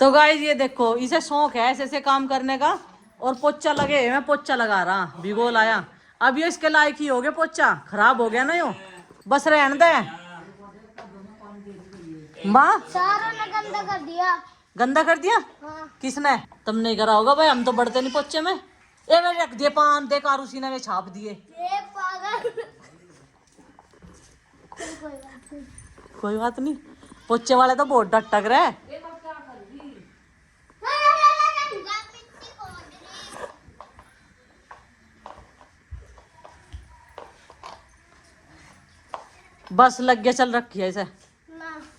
तो गाइस ये देखो, इसे शौक है ऐसे ऐसे काम करने का। और पोचा लगे, मैं पोचा लगा रहा, भिगो लाया। अब ये इसके लायक ही हो गया, पोचा खराब हो गया ना यो, बस रहने दे। माँ सारा ने गंदा कर दिया। गंदा कर दिया? हाँ। किसने? तुमने नहीं करा होगा भाई, हम तो बढ़ते नहीं पोचे में। ए वे रख दिए पान दे कारूसी ने, वे छाप दिए। ये पागल। कोई बात नहीं, पोचे वाले तो बहुत डटक रहे। बस लग गया, चल रखिए इसे,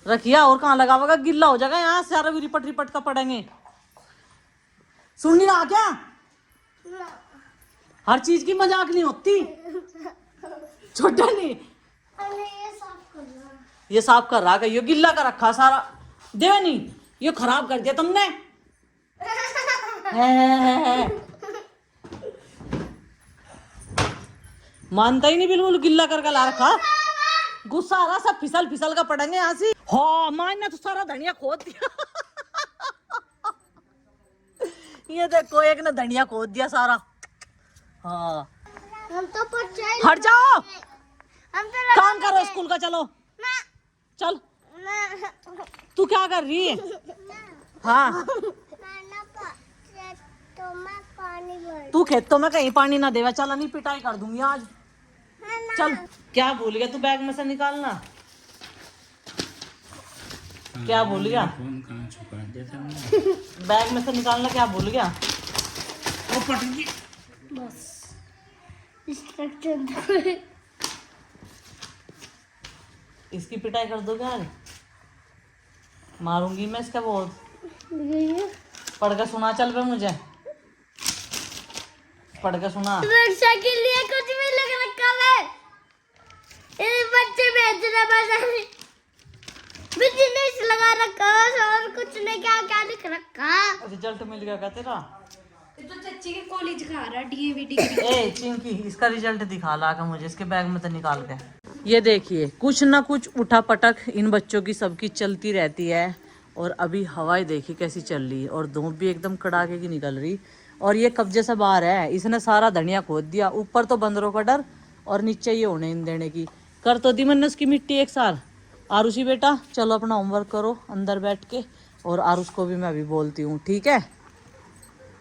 रखिया। और कहाँ लगाओगा, गिल्ला हो जाएगा यहाँ, सारा भी रिपट रिपट का पड़ेंगे। सुननी रहा क्या? हर चीज की मजाक नहीं होती। छोटा नहीं, ये साफ कर रहा, ये गिल्ला का रखा सारा। देवे नहीं, ये खराब कर दिया तुमने। मानता ही नहीं, बिल्कुल गिल्ला करके ला रखा। गुस्सा आ रहा, सब फिसल फिसल का पड़ेंगे यहाँ से। हाँ मान ने तो सारा धनिया खोद दिया। ये देखो, एक ने धनिया खोद दिया सारा। हाँ हम तो हट जाओ, हम तो काम करो स्कूल का। चलो चल, तू क्या कर रही है? हाँ तू खेतों में कहीं पानी ना देवा, चल नहीं पिटाई कर दूंगी आज। चल, क्या भूल गया तू बैग में से निकालना? क्या भूल गया? फोन कहाँ छुपा दिया था मैंने? बैग में से निकालना क्या भूल गया? वो पट गई। बस इंस्ट्रक्शन। इसकी पिटाई कर दोगे आज? मारूंगी मैं इसका बहुत। पढ़ के सुना चल पे मुझे, पढ़ के सुना। रक्षा के लिए कुछ भी लग रखा है। ये बच्चे भेजना बाजार में बिजनेस लगा रखा और कुछ नहीं, क्या क्या लिख रखा। रिजल्ट मिल गया क्या तेरा? ये तो चच्ची के कॉलेज खा रहा डीएवी डिग्री। ए चिंकी, इसका रिजल्ट दिखा ला के मुझे, इसके बैग में से निकाल के। ये देखिए, कुछ ना कुछ उठा पटक इन बच्चों की सबकी चलती रहती है। और अभी हवाएं देखी कैसी चल रही है, और धूप भी एकदम कड़ाके की निकल रही। और ये कब्जे से बाहर है, इसने सारा धनिया खोद दिया। ऊपर तो बंदरों का डर, और नीचे ये होने देने की। कर तो दी मैंने उसकी मिट्टी एक साल। आरुषी बेटा चलो अपना होमवर्क करो अंदर बैठ के, और आरुष को भी मैं अभी बोलती हूँ, ठीक है?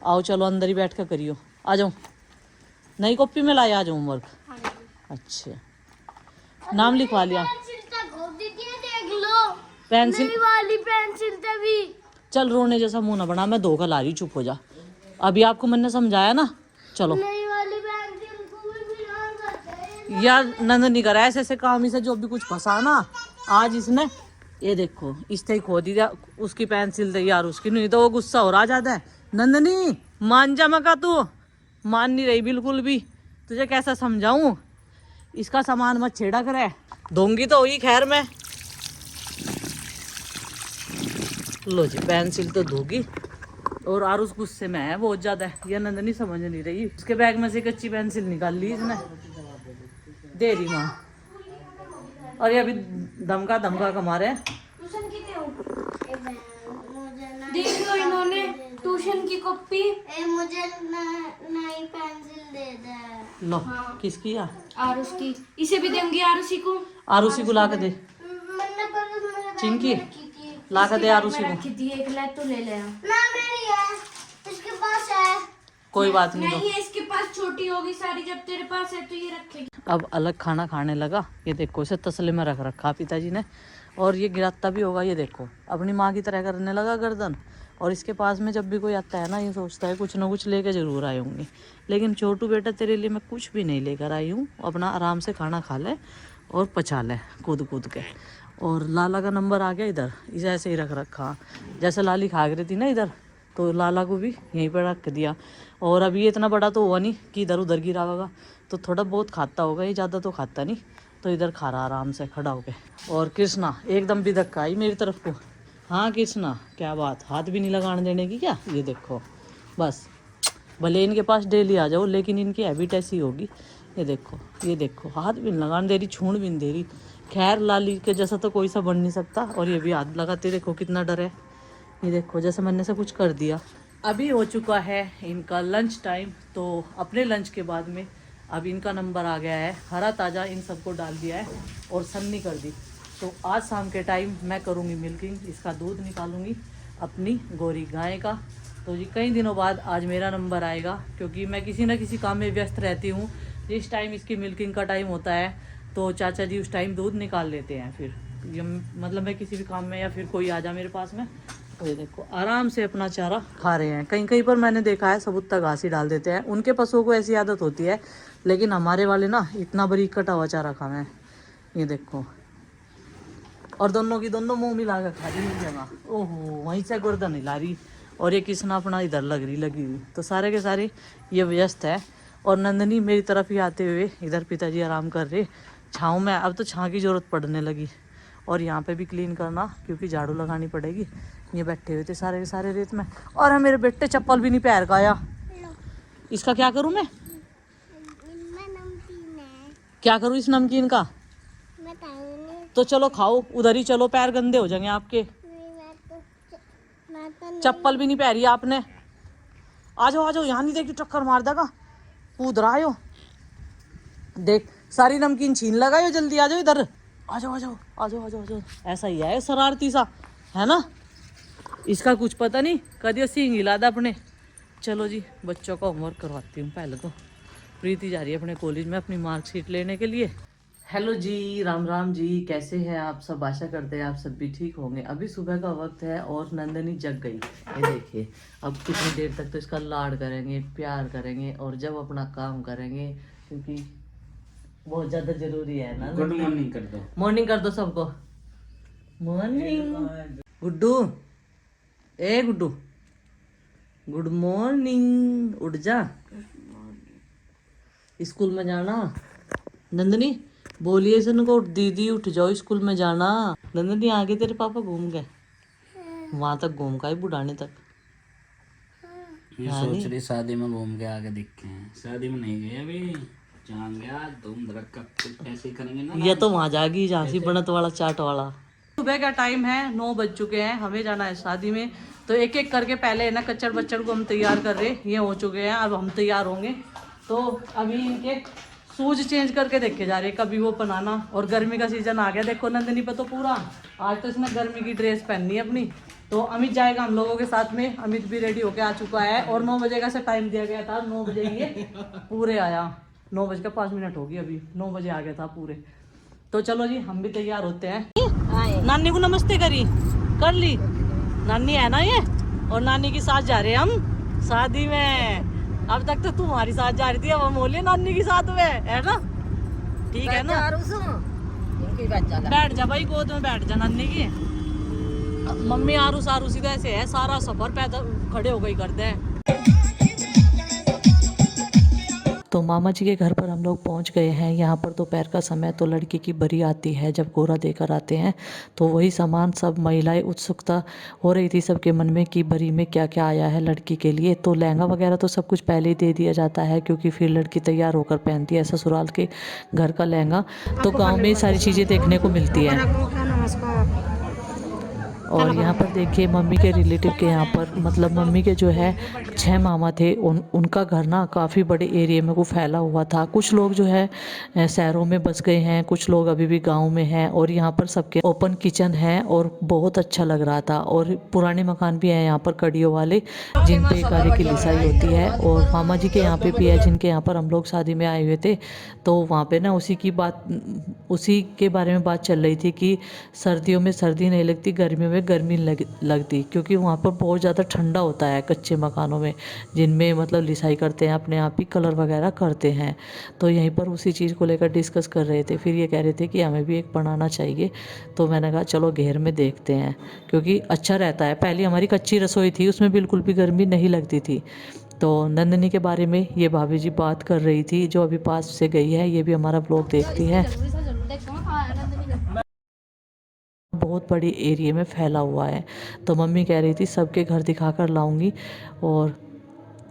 आओ चलो अंदर ही बैठ कर करियो। आ जाओ, नई कॉपी में लाया आज होमवर्क? अच्छा, नाम लिखवा लिया? देख लो, पेंसिल नई वाली पेंसिल तभी। चल रोने जैसा मुंह ना बना, मैं धोखा ला रही, चुप हो जा। अभी आपको मैंने समझाया ना, चलो। नई वाली पेंसिल को भी बिना करते हैं। यार नंदनी करा ऐसे ऐसे काम ही से, जो भी कुछ फंसा ना आज इसने। ये देखो, इससे ही खो दिया उसकी पेंसिल दे यार, उसकी नहीं तो वो गुस्सा हो रहा जाता है। नंदनी मान जा मका, तू मान नहीं रही बिल्कुल भी। तुझे कैसा समझाऊं, इसका सामान मत छेड़ा करे। दूंगी तो हुई खैर मैं। लो जी, पेंसिल तो दूंगी। और आरुष गुस्से में है बहुत ज्यादा। ये नंदनी समझ नहीं रही, उसके बैग में से कच्ची पेंसिल निकाल ली इसने, दे रही माँ। और ये अभी धमका धमका कमा रहे हैं। देख लो इन्होंने ट्यूशन की कॉपी। मुझे नई पेंसिल दे दे। लो किसकी है? आरुष की। इसे भी देंगे आरुषी को। आरुषी को ला के दे। मैंने पर चिंकी ला के दे आरुषी को। रखी थी एक, ले तो ले ले। ना मेरी है, इसके पास है। कोई बात नहीं, नहीं है इसके पास, छोटी होगी सारी, जब तेरे पास है तो ये रखेगी। अब अलग खाना खाने लगा। ये देखो, इसे तसले में रख रखा पिताजी ने। और ये गिराता भी होगा, ये देखो अपनी माँ की तरह करने लगा गर्दन। और इसके पास में जब भी कोई आता है ना, ये सोचता है कुछ ना कुछ लेके जरूर आए होंगे। लेकिन छोटू बेटा तेरे लिए मैं कुछ भी नहीं लेकर आई हूँ, अपना आराम से खाना खा ले और पचा ले कूद कूद के। और लाला का नंबर आ गया इधर, इसे ऐसे ही रख रखा। जैसे लाली खा रही थी ना इधर, तो लाला को भी यहीं पर रख दिया। और अभी ये इतना बड़ा तो हुआ नहीं कि इधर उधर गिरा होगा, तो थोड़ा बहुत खाता होगा, ये ज़्यादा तो खाता नहीं। तो इधर खा रहा आराम से खड़ा होके। और कृष्णा एकदम भी धक्का आई मेरी तरफ को। हाँ कृष्णा, क्या बात, हाथ भी नहीं लगाने देने की क्या? ये देखो, बस भले इनके पास डेली आ जाओ, लेकिन इनकी हैबिट ऐसी होगी। ये देखो हाथ भी नहीं लगाने दे रही, छूण भी नहीं दे रही। खैर लाली के जैसा तो कोई सा बन नहीं सकता। और ये भी हाथ लगाते, देखो कितना डर है। ये देखो जैसे मैंने सब कुछ कर दिया। अभी हो चुका है इनका लंच टाइम। तो अपने लंच के बाद में अब इनका नंबर आ गया है। हरा ताज़ा इन सबको डाल दिया है और सन्नी कर दी। तो आज शाम के टाइम मैं करूँगी मिल्किंग, इसका दूध निकालूंगी अपनी गोरी गाय का। तो जी कई दिनों बाद आज मेरा नंबर आएगा, क्योंकि मैं किसी न किसी काम में व्यस्त रहती हूँ। जिस टाइम इसकी मिल्किंग का टाइम होता है तो चाचा जी उस टाइम दूध निकाल लेते हैं। फिर ये मतलब मैं किसी भी काम में या फिर कोई आ जा मेरे पास में, तो ये देखो आराम से अपना चारा खा रहे हैं। कहीं कहीं पर मैंने देखा है सबूत तक घास ही डाल देते हैं, उनके पशुओं को ऐसी आदत होती है। लेकिन हमारे वाले ना इतना बारीक कटा हुआ चारा खाना है। ये देखो, और दोनों की दोनों मुंह मिला कर खा रही है जगह। ओहो, वहीं से गर्दन हिला रही और ये किसना अपना इधर लगी हुई। तो सारे के सारे ये व्यस्त है। और नंदनी मेरी तरफ ही आते हुए इधर पिताजी आराम कर रहे छाँव में। अब तो छाँ की ज़रूरत पड़ने लगी। और यहाँ पे भी क्लीन करना, क्योंकि झाड़ू लगानी पड़ेगी। ये बैठे हुए थे सारे के सारे रेत में। और मेरे बेटे चप्पल भी नहीं पैर का आया। इसका क्या करूँ मैं? क्या करूँ इस नमकीन का? तो चलो खाओ, उधर ही चलो, पैर गंदे हो जाएंगे आपके। चप्पल भी नहीं पहरी आपने। आ जाओ यहाँ नहीं, देखी टक्कर मार देगा। कूद रहा हो, देख सारी नमकीन छीन लगाओ। जल्दी आ जाओ इधर, आ जाओ। ऐसा ही है शरारती सा, है ना? इसका कुछ पता नहीं, कभी सींग हिला था अपने। चलो जी बच्चों का होमवर्क करवाती हूँ पहले। तो प्रीति जा रही है अपने कॉलेज में अपनी मार्कशीट लेने के लिए। हेलो जी, राम राम जी, कैसे हैं आप सब? आशा करते हैं आप सब भी ठीक होंगे। अभी सुबह का वक्त है और नंदनी जग गई। ये देखिए, अब कितनी देर तक तो इसका लाड करेंगे, प्यार करेंगे और जब अपना काम करेंगे, क्योंकि बहुत ज़्यादा जरूरी है ना। गुड मॉर्निंग कर दो। मॉर्निंग कर दो सबको। मॉर्निंग गुड्डू, ए गुड्डू, गुड मॉर्निंग। उठ जा, स्कूल में जाना। नंदनी बोलिए सन को, दीदी उठ जाओ, स्कूल में जाना। नंदनी आगे तेरे पापा घूम गए, वहां तक घूम का ही बुढ़ाने तक। ये सोच रही शादी में घूम के आगे दिखे हैं। शादी में नहीं गए अभी, जहाँ गया धूम धड़का कुछ ऐसे ही करेंगे ना। ये तो वहां जागी झांसी बनत वाला चाट वाला। सुबह का टाइम है, 9 बज चुके हैं, हमें जाना है शादी में। तो एक एक करके पहले ना कच्चर बच्चर को हम तैयार कर रहे। ये हो चुके हैं, अब हम तैयार होंगे। तो अभी इनके शूज चेंज करके देखे जा रहे, कभी वो बनाना। और गर्मी का सीजन आ गया, देखो नंदनी पे तो पूरा आज तो इसने गर्मी की ड्रेस पहननी है अपनी। तो अमित जाएगा हम लोगों के साथ में। अमित भी रेडी होके आ चुका है और 9 बजे का से टाइम दिया गया था, 9 बजे ये पूरे आया। 9:05 हो गई, अभी 9 बजे आ गया था पूरे। तो चलो जी हम भी तैयार होते हैं। नानी को नमस्ते करी, कर ली नानी है ना ये। और नानी के साथ जा रहे हैं हम शादी में। अब तक तो तुम्हारी साथ जा रही थी, अब हम बोले नानी के साथ में, है ना? ठीक है ना? बैठ जा भाई, गोद में बैठ जा नानी की। मम्मी आरूस आरूसी तो ऐसे है, सारा सफर पैदल खड़े हो गई करते हैं। तो मामा जी के घर पर हम लोग पहुंच गए हैं। यहाँ पर दोपहर का समय, तो लड़की की बरी आती है जब गोरा देकर आते हैं। तो वही सामान सब महिलाएं, उत्सुकता हो रही थी सबके मन में कि बरी में क्या क्या आया है लड़की के लिए। तो लहंगा वगैरह तो सब कुछ पहले ही दे दिया जाता है, क्योंकि फिर लड़की तैयार होकर पहनती है ससुराल के घर का लहंगा। तो गाँव में सारी चीज़ें देखने को मिलती है। और यहाँ पर देखिए मम्मी के रिलेटिव के यहाँ पर, मतलब मम्मी के जो है 6 मामा थे, उनका घर ना काफ़ी बड़े एरिया में वो फैला हुआ था। कुछ लोग जो है शहरों में बस गए हैं, कुछ लोग अभी भी गांव में हैं। और यहाँ पर सबके ओपन किचन है और बहुत अच्छा लग रहा था। और पुराने मकान भी हैं यहाँ पर कड़ियों वाले, जिन पे कार्य की लिसाई होती है। और मामा जी के यहाँ पे भी है, जिनके यहाँ पर हम लोग शादी में आए हुए थे। तो वहाँ पे ना उसी के बारे में बात चल रही थी कि सर्दियों में सर्दी नहीं लगती, गर्मियों में गर्मी लगती, क्योंकि वहाँ पर बहुत ज़्यादा ठंडा होता है कच्चे मकानों में, जिनमें मतलब लिसाई करते हैं, अपने आप ही कलर वगैरह करते हैं। तो यहीं पर उसी चीज़ को लेकर डिस्कस कर रहे थे। फिर ये कह रहे थे कि हमें भी एक बनाना चाहिए। तो मैंने कहा चलो घेर में देखते हैं, क्योंकि अच्छा रहता है। पहले हमारी कच्ची रसोई थी, उसमें बिल्कुल भी गर्मी नहीं लगती थी। तो नंदनी के बारे में ये भाभी जी बात कर रही थी, जो अभी पास से गई है, ये भी हमारा व्लॉग देखती है। बहुत बड़ी एरिया में फैला हुआ है। तो मम्मी कह रही थी सबके घर दिखाकर लाऊंगी। और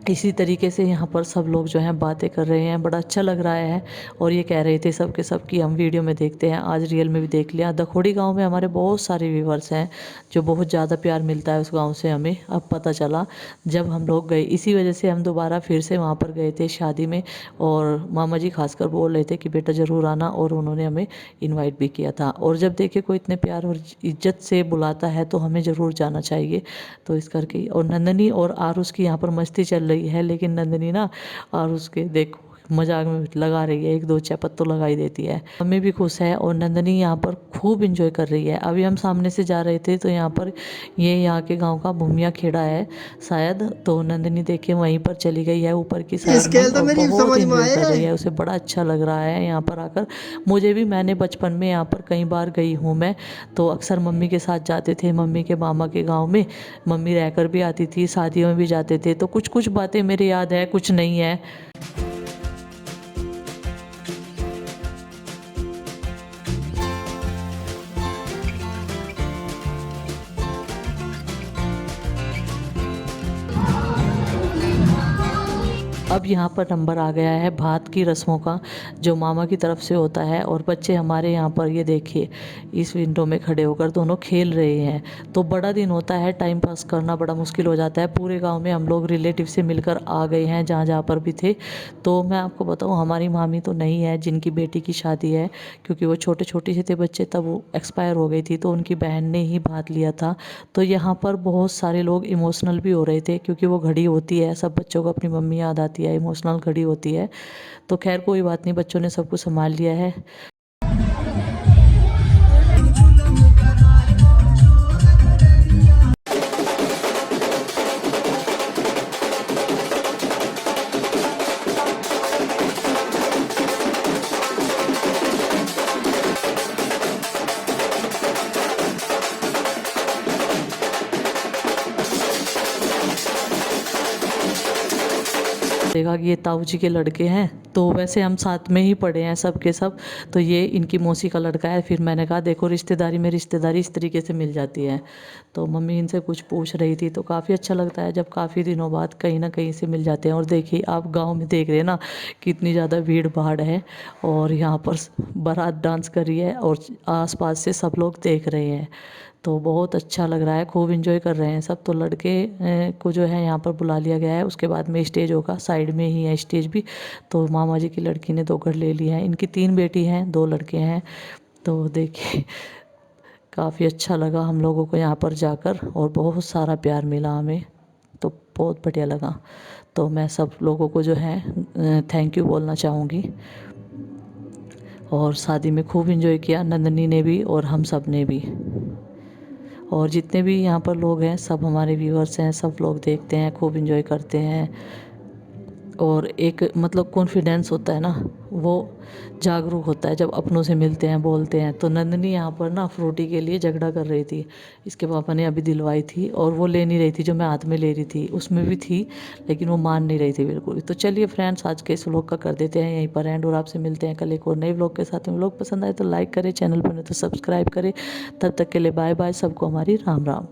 इसी तरीके से यहाँ पर सब लोग जो हैं बातें कर रहे हैं, बड़ा अच्छा लग रहा है। और ये कह रहे थे सब के सब कि हम वीडियो में देखते हैं, आज रियल में भी देख लिया। दखोड़ी गांव में हमारे बहुत सारे व्यूवर्स हैं, जो बहुत ज़्यादा प्यार मिलता है उस गांव से हमें। अब पता चला जब हम लोग गए, इसी वजह से हम दोबारा फिर से वहाँ पर गए थे शादी में। और मामा जी खासकर बोल रहे थे कि बेटा ज़रूर आना, और उन्होंने हमें इन्वाइट भी किया था। और जब देखे कोई इतने प्यार और इज्जत से बुलाता है तो हमें ज़रूर जाना चाहिए। तो इस करके, और नंदनी और आरुष की यहाँ पर मस्ती चल रही है, लेकिन नंदनी ना आरुष के देखो मजाक में लगा रही है, एक दो चैपत तो लगा ही देती है। मम्मी भी खुश है और नंदनी यहाँ पर खूब इंजॉय कर रही है। अभी हम सामने से जा रहे थे तो यहाँ पर ये यहाँ के गांव का भूमिया खेड़ा है शायद, तो नंदनी देखे वहीं पर चली गई है ऊपर की साइड में, और बहुत इंजॉय कर रही है। उसे बड़ा अच्छा लग रहा है यहाँ पर आकर। मुझे भी, मैंने बचपन में यहाँ पर कई बार गई हूँ मैं, तो अक्सर मम्मी के साथ जाते थे, मम्मी के मामा के गाँव में मम्मी रहकर भी आती थी, शादियों में भी जाते थे। तो कुछ कुछ बातें मेरे याद है, कुछ नहीं है। अब यहाँ पर नंबर आ गया है भात की रस्मों का, जो मामा की तरफ से होता है। और बच्चे हमारे यहाँ पर ये देखिए इस विंडो में खड़े होकर दोनों खेल रहे हैं। तो बड़ा दिन होता है, टाइम पास करना बड़ा मुश्किल हो जाता है। पूरे गांव में हम लोग रिलेटिव से मिलकर आ गए हैं जहाँ जहाँ पर भी थे। तो मैं आपको बताऊँ, हमारी मामी तो नहीं है जिनकी बेटी की शादी है, क्योंकि वो छोटे छोटे से थे बच्चे तब वो एक्सपायर हो गई थी, तो उनकी बहन ने ही भात लिया था। तो यहाँ पर बहुत सारे लोग इमोशनल भी हो रहे थे, क्योंकि वो घड़ी होती है, सब बच्चों को अपनी मम्मी याद आती है, इमोशनल घड़ी होती है। तो खैर कोई बात नहीं, बच्चों ने सब कुछ संभाल लिया है। देखा कि ये ताऊ जी के लड़के हैं, तो वैसे हम साथ में ही पढ़े हैं सब के सब। तो ये इनकी मौसी का लड़का है। फिर मैंने कहा देखो रिश्तेदारी में रिश्तेदारी इस तरीके से मिल जाती है। तो मम्मी इनसे कुछ पूछ रही थी, तो काफ़ी अच्छा लगता है जब काफ़ी दिनों बाद कहीं ना कहीं से मिल जाते हैं। और देखिए आप गांव में देख रहे हैं ना कितनी ज़्यादा भीड़ भाड़ है, और यहाँ पर बारात डांस कर रही है और आसपास से सब लोग देख रहे हैं। तो बहुत अच्छा लग रहा है, खूब इंजॉय कर रहे हैं सब। तो लड़के को जो है यहाँ पर बुला लिया गया है, उसके बाद में स्टेज होगा, साइड में ही है स्टेज भी। तो मामा जी की लड़की ने 2 घर ले लिए हैं, इनकी 3 बेटी हैं, 2 लड़के हैं। तो देखिए काफ़ी अच्छा लगा हम लोगों को यहाँ पर जाकर, और बहुत सारा प्यार मिला हमें, तो बहुत बढ़िया लगा। तो मैं सब लोगों को जो है थैंक यू बोलना चाहूँगी। और शादी में खूब इंजॉय किया, नंदनी ने भी और हम सब ने भी। और जितने भी यहाँ पर लोग हैं सब हमारे व्यूअर्स हैं, सब लोग देखते हैं, खूब इंजॉय करते हैं। और एक मतलब कॉन्फिडेंस होता है ना, वो जागरूक होता है जब अपनों से मिलते हैं, बोलते हैं। तो नंदनी यहाँ पर ना फ्रूटी के लिए झगड़ा कर रही थी, इसके पापा ने अभी दिलवाई थी, और वो ले नहीं रही थी, जो मैं हाथ में ले रही थी उसमें भी थी, लेकिन वो मान नहीं रही थी बिल्कुल भी। तो चलिए फ्रेंड्स, आज के इस व्लॉग का कर देते हैं यहीं पर एंड, और आपसे मिलते हैं कल एक और नए व्लॉग के साथ में। व्लॉग पसंद आए तो लाइक करें, चैनल पर नहीं तो सब्सक्राइब करें। तब तक के लिए बाय बाय, सबको हमारी राम राम।